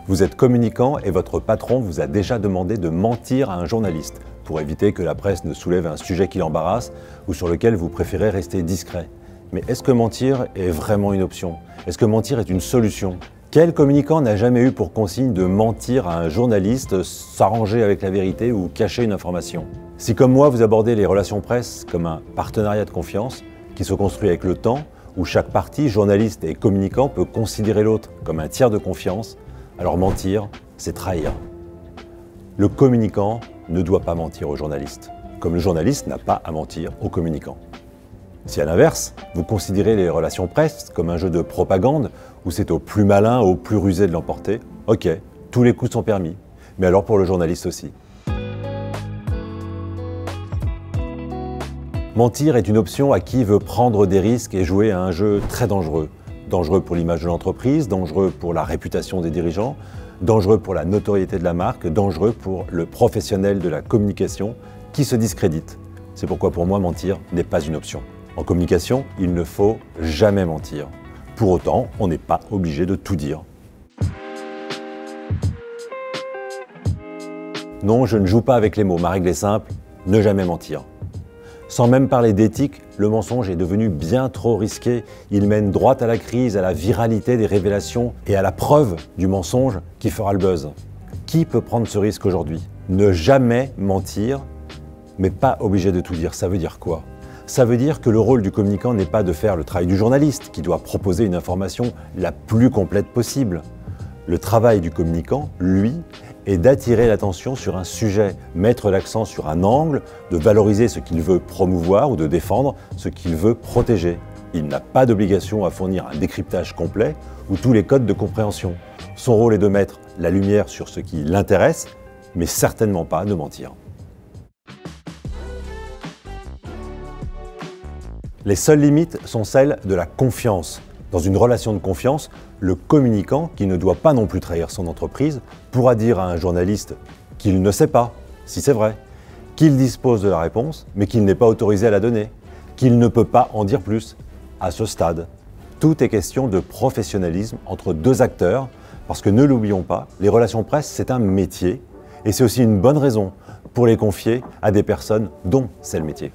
Vous êtes communicant et votre patron vous a déjà demandé de mentir à un journaliste pour éviter que la presse ne soulève un sujet qui l'embarrasse ou sur lequel vous préférez rester discret. Mais est-ce que mentir est vraiment une option? Est-ce que mentir est une solution? Quel communicant n'a jamais eu pour consigne de mentir à un journaliste, s'arranger avec la vérité ou cacher une information? Si comme moi vous abordez les relations presse comme un partenariat de confiance qui se construit avec le temps, où chaque partie, journaliste et communicant, peut considérer l'autre comme un tiers de confiance, alors mentir, c'est trahir. Le communicant ne doit pas mentir au journaliste, comme le journaliste n'a pas à mentir au communicant. Si à l'inverse, vous considérez les relations presse comme un jeu de propagande, où c'est au plus malin, au plus rusé de l'emporter, ok, tous les coups sont permis, mais alors pour le journaliste aussi. Mentir est une option à qui veut prendre des risques et jouer à un jeu très dangereux. Dangereux pour l'image de l'entreprise, dangereux pour la réputation des dirigeants, dangereux pour la notoriété de la marque, dangereux pour le professionnel de la communication qui se discrédite. C'est pourquoi pour moi, mentir n'est pas une option. En communication, il ne faut jamais mentir. Pour autant, on n'est pas obligé de tout dire. Non, je ne joue pas avec les mots. Ma règle est simple, ne jamais mentir. Sans même parler d'éthique, le mensonge est devenu bien trop risqué. Il mène droit à la crise, à la viralité des révélations et à la preuve du mensonge qui fera le buzz. Qui peut prendre ce risque aujourd'hui? Ne jamais mentir, mais pas obligé de tout dire. Ça veut dire quoi? Ça veut dire que le rôle du communicant n'est pas de faire le travail du journaliste, qui doit proposer une information la plus complète possible. Le travail du communicant, lui, est d'attirer l'attention sur un sujet, mettre l'accent sur un angle, de valoriser ce qu'il veut promouvoir ou de défendre ce qu'il veut protéger. Il n'a pas d'obligation à fournir un décryptage complet ou tous les codes de compréhension. Son rôle est de mettre la lumière sur ce qui l'intéresse, mais certainement pas de mentir. Les seules limites sont celles de la confiance. Dans une relation de confiance, le communicant, qui ne doit pas non plus trahir son entreprise, pourra dire à un journaliste qu'il ne sait pas, si c'est vrai, qu'il dispose de la réponse, mais qu'il n'est pas autorisé à la donner, qu'il ne peut pas en dire plus à ce stade. Tout est question de professionnalisme entre deux acteurs, parce que ne l'oublions pas, les relations presse, c'est un métier, et c'est aussi une bonne raison pour les confier à des personnes dont c'est le métier.